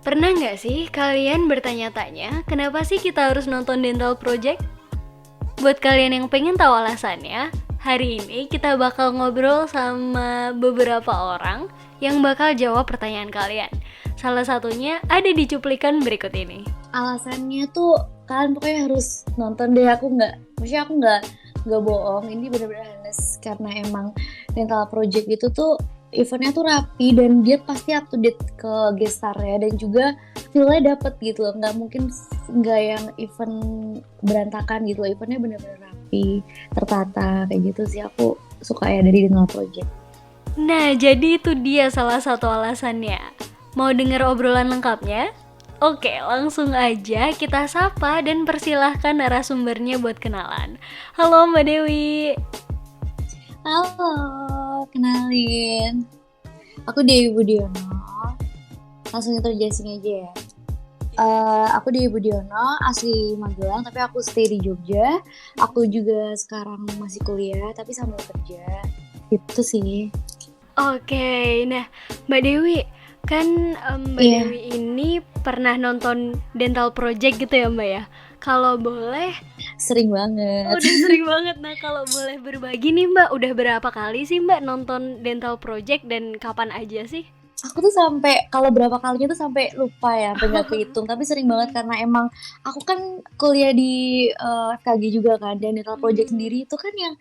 Pernah nggak sih kalian bertanya-tanya kenapa sih kita harus nonton Dental Project? Buat kalian yang pengen tahu alasannya, hari ini kita bakal ngobrol sama beberapa orang yang bakal jawab pertanyaan kalian. Salah satunya ada di cuplikan berikut ini. Alasannya tuh kalian pokoknya harus nonton deh. Aku nggak bohong, ini benar-benar honest karena emang Dental Project itu tuh eventnya tuh rapi dan dia pasti up to date ke guest star-nya dan juga feel-nya dapet gitu loh. Nggak mungkin nggak yang event berantakan gitu loh. Eventnya benar-benar rapi, tertata kayak gitu sih. Aku suka ya dari Dental Project. Nah, jadi itu dia salah satu alasannya. Mau denger obrolan lengkapnya? Oke, langsung aja kita sapa dan persilahkan narasumbernya buat kenalan. Halo Mbak Dewi. Halo, kenalin. Aku Dewi Budiono. Langsung introducing aja ya. Aku Dewi Budiono, asli Magelang, tapi aku stay di Jogja. Aku juga sekarang masih kuliah, tapi sambil kerja. Itu sih. Oke, nah Mbak Dewi, kan Mbak Iya. Dewi ini pernah nonton Dental Project gitu ya Mbak ya? Kalau boleh, Sering banget. udah sering banget. Nah kalau boleh berbagi nih Mbak, udah berapa kali sih Mbak nonton Dental Project dan kapan aja sih? Aku tuh sampai kalau berapa kalinya tuh sampai lupa ya, sampai nggak kehitung. Tapi sering banget karena emang aku kan kuliah di FKG juga kan, dan Dental Project sendiri itu kan yang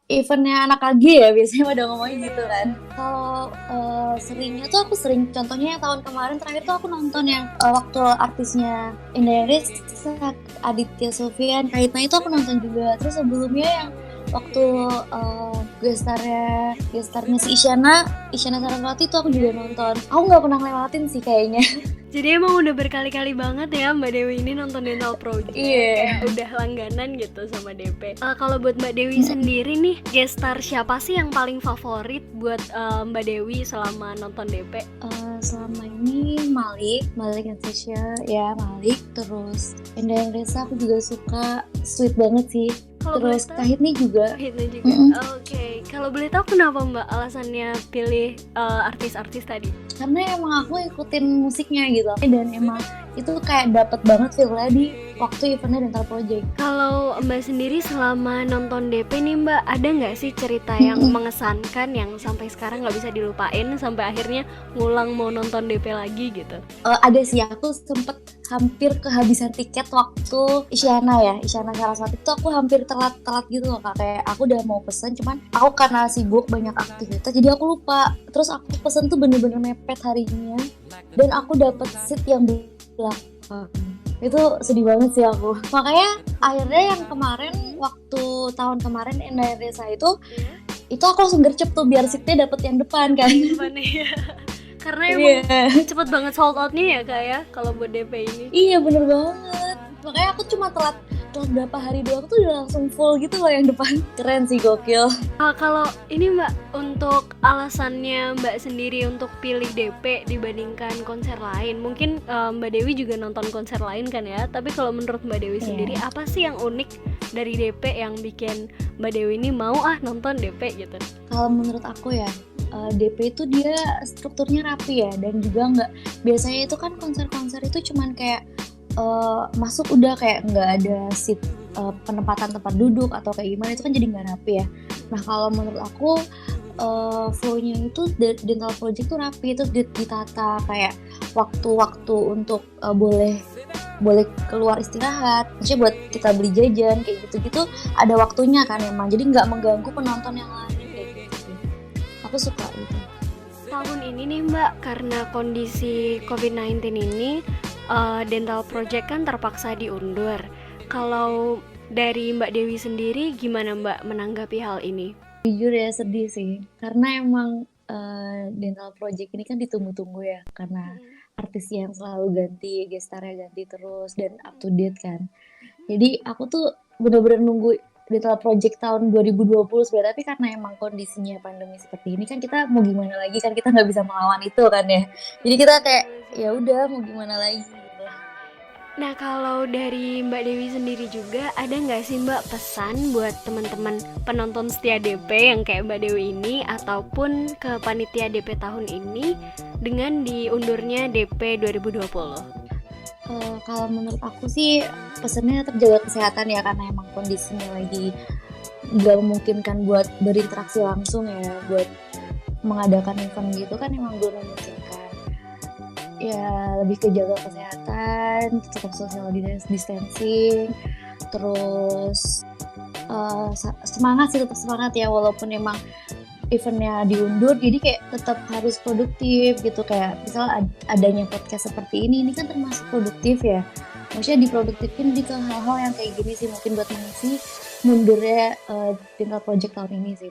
eventnya anak KG ya biasanya pada ngomongnya gitu kan. Kalau seringnya tuh aku sering, contohnya yang tahun kemarin terakhir tuh aku nonton yang waktu artisnya Indah Reza, Aditya Sofyan, Kaitna itu aku nonton juga. Terus sebelumnya yang waktu gestarnya si Isyana Sarasvati itu aku juga nonton. Aku nggak pernah lewatin sih kayaknya. Jadi emang udah berkali-kali banget ya Mbak Dewi ini nonton Dental Project. Iya. Kayak udah langganan gitu sama DP. Kalau buat Mbak Dewi sendiri nih, guest star siapa sih yang paling favorit buat Mbak Dewi selama nonton DP? Selama ini Malik Natasha ya, Malik. Terus Indah Reza aku juga suka, sweet banget sih. Kalau Terus boleh tahu? Kahitni juga. Hitnya juga. Oke. Kalau boleh tahu kenapa Mbak alasannya pilih artis-artis tadi? Karena emang aku ikutin musiknya gitu, dan emang itu kayak dapet banget feel-nya di waktu eventnya Dental Project. Kalau Mbak sendiri selama nonton DP nih Mbak, ada nggak sih cerita yang mengesankan yang sampai sekarang nggak bisa dilupain sampai akhirnya ngulang mau nonton DP lagi gitu? Ada sih, aku sempet hampir kehabisan tiket waktu Isyana Sarasvati itu. Aku hampir telat gitu loh Kak, kayak aku udah mau pesen, cuman aku karena sibuk banyak aktivitas jadi aku lupa. Terus aku pesen tuh bener-bener mepet harinya dan aku dapet seat yang belakang. Itu sedih banget sih aku. Makanya akhirnya yang kemarin, waktu tahun kemarin Indah Reza itu aku langsung gercep tuh biar seatnya dapet yang depan kan. Karena emang cepet banget sold outnya ya Kak ya kalau buat DP ini. Iya bener banget. Makanya aku cuma telat berapa hari doang tuh udah langsung full gitu loh yang depan. Keren sih, gokil. Kalau ini Mbak, untuk alasannya Mbak sendiri untuk pilih DP dibandingkan konser lain, mungkin Mbak Dewi juga nonton konser lain kan ya, tapi kalau menurut Mbak Dewi sendiri apa sih yang unik dari DP yang bikin Mbak Dewi ini mau nonton DP gitu? Kalau menurut aku ya, DP itu dia strukturnya rapi ya, dan juga nggak, biasanya itu kan konser-konser itu cuman kayak masuk udah kayak nggak ada seat, penempatan tempat duduk atau kayak gimana, itu kan jadi nggak rapi ya. Nah kalau menurut aku flow-nya itu Dental Project tuh rapi, itu ditata kayak waktu-waktu untuk boleh keluar istirahat, maksudnya buat kita beli jajan kayak gitu-gitu ada waktunya kan emang, jadi nggak mengganggu penonton yang lain kayak gitu. Aku suka itu. Tahun ini nih Mbak, karena kondisi COVID-19 ini, Dental Project kan terpaksa diundur. Kalau dari Mbak Dewi sendiri gimana Mbak menanggapi hal ini? Jujur ya sedih sih, karena emang Dental Project ini kan ditunggu-tunggu ya, karena artis yang selalu ganti, gestarnya ganti terus dan up to date kan. Jadi aku tuh bener-bener nunggu Dental Project tahun 2020 sebenarnya, tapi karena emang kondisinya pandemi seperti ini kan kita mau gimana lagi, kan kita nggak bisa melawan itu kan ya. Jadi kita kayak ya udah mau gimana lagi gitu. Nah, kalau dari Mbak Dewi sendiri juga, ada nggak sih Mbak pesan buat teman-teman penonton setia DP yang kayak Mbak Dewi ini, ataupun ke panitia DP tahun ini dengan diundurnya DP 2020? Kalau menurut aku sih pesannya tetap jaga kesehatan ya, karena emang kondisinya lagi nggak memungkinkan buat berinteraksi langsung ya, buat mengadakan event gitu kan emang belum memungkinkan. Ya lebih ke jaga kesehatan, tetap social distancing, terus semangat sih, tetap semangat ya, walaupun emang eventnya diundur, jadi kayak tetap harus produktif gitu. Kayak misal adanya podcast seperti ini kan termasuk produktif ya, maksudnya diproduktifin di ke hal-hal yang kayak gini sih, mungkin buat mengisi mundurnya Dental Project tahun ini sih.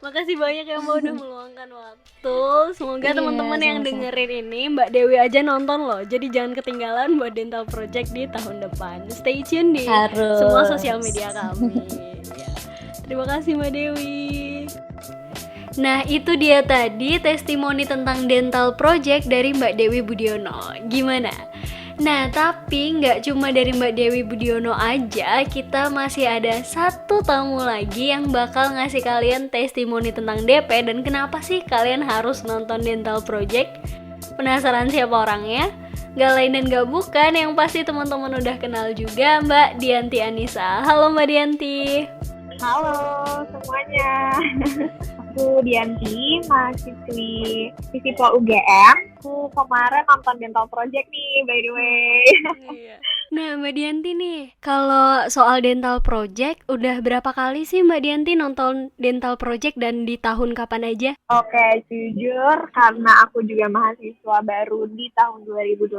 Makasih banyak ya Mbak udah meluangkan waktu. Semoga Iya, teman-teman yang sama-sama. dengerin ini Mbak Dewi aja nonton loh. Jadi jangan ketinggalan buat Dental Project di tahun depan. Stay tune di Harus. semua sosial media kami. Ya. Terima kasih Mbak Dewi. Nah, itu dia tadi testimoni tentang Dental Project dari Mbak Dewi Budiono. Gimana? Nah, tapi nggak cuma dari Mbak Dewi Budiono aja, kita masih ada satu tamu lagi yang bakal ngasih kalian testimoni tentang DP dan kenapa sih kalian harus nonton Dental Project. Penasaran siapa orangnya? Gak lain dan gak bukan, yang pasti teman-teman udah kenal juga, Mbak Dianti Anissa. Halo Mbak Dianti. Halo semuanya, aku Dianti, mahasiswi Visipol UGM. Aku kemarin nonton Dental Project nih, by the way. Nah Mbak Dianti nih, kalau soal Dental Project, udah berapa kali sih Mbak Dianti nonton Dental Project dan di tahun kapan aja? Oke, jujur karena aku juga mahasiswa baru di tahun 2018,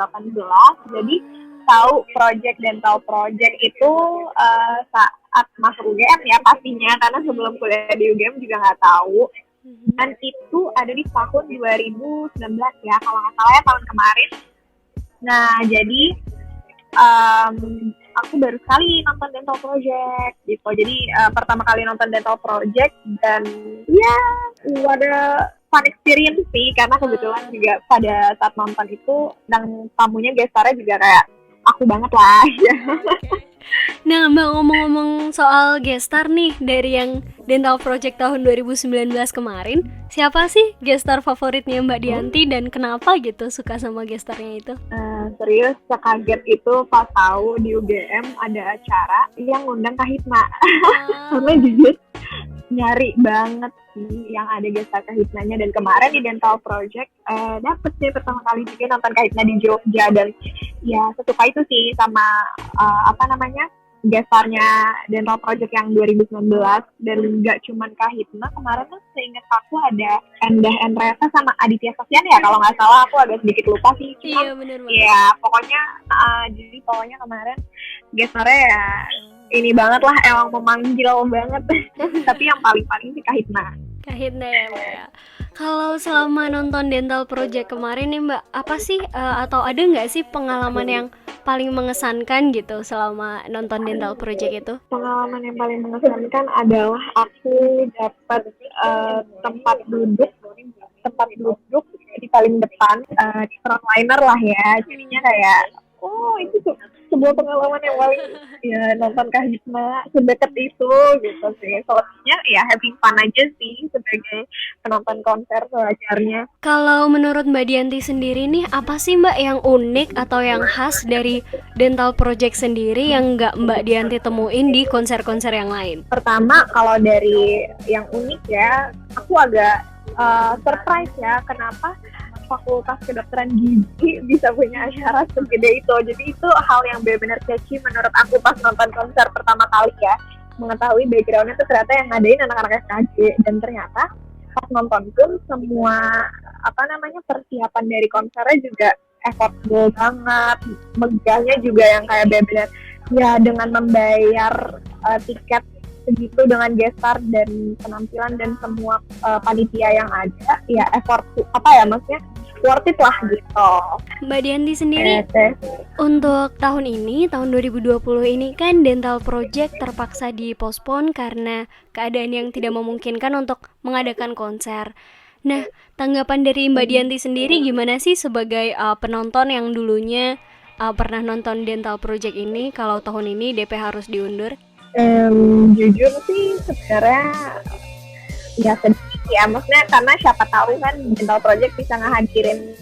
jadi tahu project Dental Project itu saat masuk UGM ya pastinya, karena sebelum kuliah di UGM juga nggak tahu. Dan itu ada di tahun 2019 ya, kalau nggak salah ya, tahun kemarin. Nah, jadi aku baru sekali nonton Dental Project gitu. Jadi pertama kali nonton Dental Project dan ya ada fun experience sih, karena kebetulan juga pada saat nonton itu dan tamunya gestarnya juga kayak aku banget lah. Nah Mbak, ngomong-ngomong soal gestar nih, dari yang Dental Project tahun 2019 kemarin, siapa sih gestar favoritnya Mbak Dianti dan kenapa gitu suka sama gestarnya itu? Serius, sekaget itu pas tahu di UGM ada acara yang ngundang Kak Hipna. Karena jujur nyari banget sih yang ada gestar Kak Hipnanya, dan kemarin di Dental Project dapet deh pertama kali juga nonton Kak Hipna di Jogja, dan ya sesuka itu sih sama gestarnya Dental Project yang 2019. Dan nggak cuman Kak Hipna, kemarin tuh seingat aku ada Endah Enresa sama Aditya Sofyan ya, kalau nggak salah, aku agak sedikit lupa sih. Iya bener banget. Ya pokoknya jadi pokoknya kemarin gestarnya ya ini banget lah, emang memanggil banget. Tapi yang paling sih Kak Hipna. Kak Hipna ya Mbak ya. Kalau selama nonton Dental Project kemarin nih Mbak, apa sih atau ada nggak sih pengalaman yang paling mengesankan gitu selama nonton Dental Project itu? Pengalaman yang paling mengesankan adalah aku dapat tempat duduk di paling depan, di frontliner lah ya. Jadinya kayak itu sebuah pengalaman yang paling ya, nonton Kak Hipna sedekat itu gitu sih. Selebihnya ya having fun aja sih sebagai penonton konser sewajarnya. Kalau menurut Mbak Dianti sendiri nih, apa sih Mbak yang unik atau yang khas dari Dental Project sendiri yang nggak Mbak Dianti temuin di konser-konser yang lain? Pertama, kalau dari yang unik ya, aku agak surprise ya, kenapa Fakultas Kedokteran Gigi bisa punya acara segede itu. Jadi itu hal yang benar-benar catchy menurut aku pas nonton konser pertama kali ya, mengetahui backgroundnya tuh ternyata yang ngadain anak-anak FKG. Dan ternyata pas nonton pun semua persiapan dari konsernya juga effortful banget, megahnya juga yang kayak benar-benar ya, dengan membayar tiket segitu dengan gestar dan penampilan dan semua panitia yang ada, ya effort maksudnya worth it lah gitu. Mbak Dianti sendiri, untuk tahun ini, tahun 2020 ini kan Dental Project terpaksa dipospon karena keadaan yang tidak memungkinkan untuk mengadakan konser. Nah, tanggapan dari Mbak Dianti sendiri gimana sih sebagai penonton yang dulunya pernah nonton Dental Project ini kalau tahun ini DP harus diundur? Jujur sih sebenarnya ya sedikit ya, maksudnya karena siapa tahu kan Dental Project bisa ngehadirin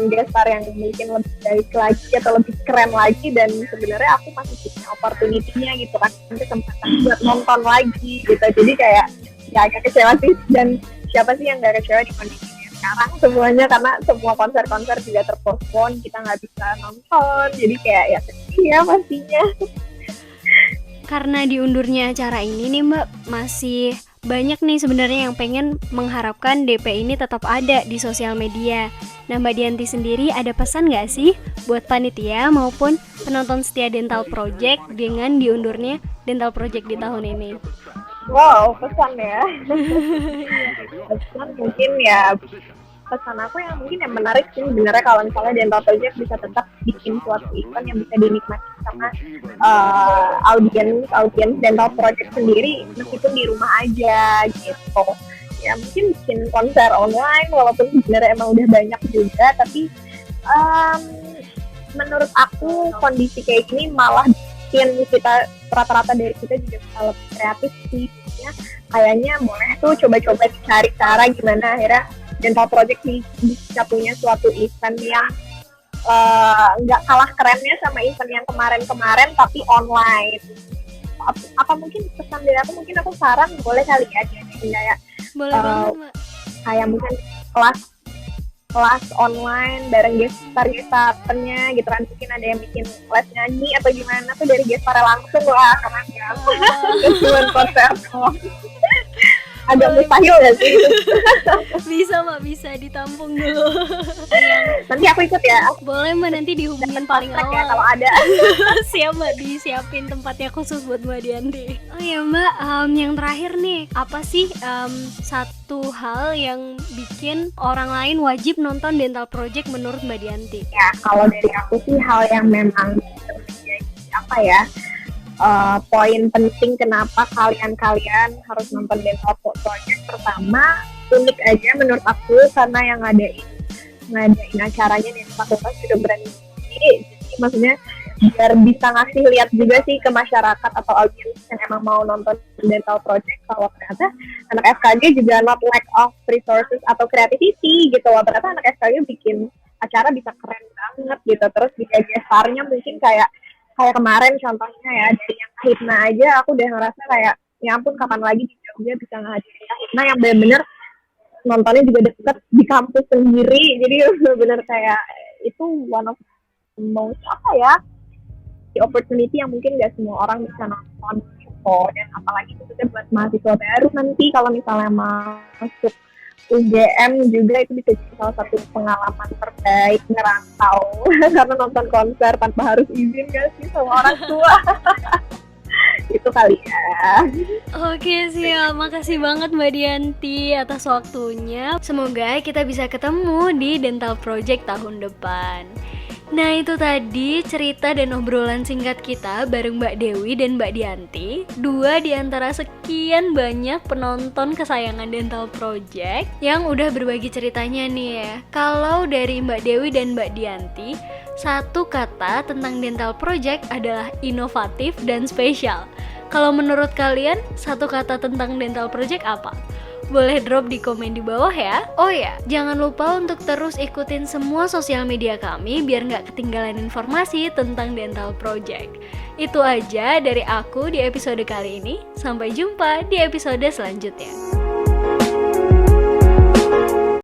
guest star yang mungkin lebih baik lagi atau lebih keren lagi, dan sebenarnya aku masih punya opportunity-nya gitu kan, kesempatan buat nonton lagi gitu. Jadi kayak ya agak kecewa sih, dan siapa sih yang gak kecewa di kondisi sekarang semuanya, karena semua konser-konser juga terpostpone, kita nggak bisa nonton, jadi kayak ya sedih ya pastinya. Karena diundurnya acara ini nih Mbak, masih banyak nih sebenarnya yang pengen mengharapkan DP ini tetap ada di sosial media. Nah Mbak Dianti sendiri ada pesan nggak sih buat panitia maupun penonton setia Dental Project dengan diundurnya Dental Project di tahun ini? Wow, pesan ya. Pesan mungkin ya, pesan aku yang mungkin yang menarik sih sebenarnya kalau misalnya Dental Project bisa tetap bikin suatu event yang bisa dinikmati sama audiens Dental Project sendiri meskipun di rumah aja gitu. Ya mungkin bikin konser online walaupun sebenarnya emang udah banyak juga, tapi menurut aku kondisi kayak gini malah bikin kita rata-rata dari kita juga bisa lebih kreatif sih. Ya, kayaknya boleh tuh coba-coba cari cara gimana akhirnya Dental Project bisa punya suatu event yang nggak kalah kerennya sama event yang kemarin-kemarin tapi online. Apa mungkin pesan dari aku, mungkin aku saran boleh kali ya kayak Boleh banget Mbak. kayak mungkin kelas online bareng gestarnya gitu kan, mungkin ada yang bikin les nyanyi atau gimana tuh dari gestarnya langsung lah, karena cuma konser agak mustahil ya sih. Bisa Mbak, bisa ditampung dulu. Nanti aku ikut ya. Boleh Mbak, nanti dihubungin paling Track ya awal. kalau ada. Siap Mbak, disiapin tempatnya khusus buat Mbak Dianti. Oh ya Mbak, yang terakhir nih, apa sih satu hal yang bikin orang lain wajib nonton Dental Project menurut Mbak Dianti? Ya kalau dari aku sih hal yang memang menjadi apa ya, poin penting kenapa kalian harus nonton Dental Project. Pertama, unik aja menurut aku karena yang ngadain acaranya di fakultas juga berani. Jadi maksudnya biar bisa ngasih lihat juga sih ke masyarakat atau audiens yang emang mau nonton Dental Project kalau ternyata anak FKG juga not lack of resources atau creativity gitu loh. Ternyata anak FKG bikin acara bisa keren banget gitu. Terus juga gestarnya mungkin kayak kemarin contohnya ya, dari yang Hipna aja aku udah ngerasa kayak ya ampun kapan lagi di Jogja bisa ngehadirin Hipna yang bener-bener nontonnya juga deket di kampus sendiri, jadi bener-bener kayak itu one of the most the opportunity yang mungkin gak semua orang bisa nonton gitu. Dan apalagi itu buat mahasiswa baru nanti kalau misalnya masuk UGM juga itu bisa jadi salah satu pengalaman terbaik ngerantau karena nonton konser tanpa harus izin gak sih sama orang tua. Itu kali ya. Oke siap, makasih banget Mbak Dianti atas waktunya. Semoga kita bisa ketemu di Dental Project tahun depan. Nah itu tadi cerita dan obrolan singkat kita bareng Mbak Dewi dan Mbak Dianti, dua di antara sekian banyak penonton kesayangan Dental Project yang udah berbagi ceritanya nih ya. Kalau dari Mbak Dewi dan Mbak Dianti, satu kata tentang Dental Project adalah inovatif dan spesial. Kalau menurut kalian, satu kata tentang Dental Project apa? Boleh drop di komen di bawah ya. Oh ya, jangan lupa untuk terus ikutin semua sosial media kami biar nggak ketinggalan informasi tentang Dental Project. Itu aja dari aku di episode kali ini. Sampai jumpa di episode selanjutnya.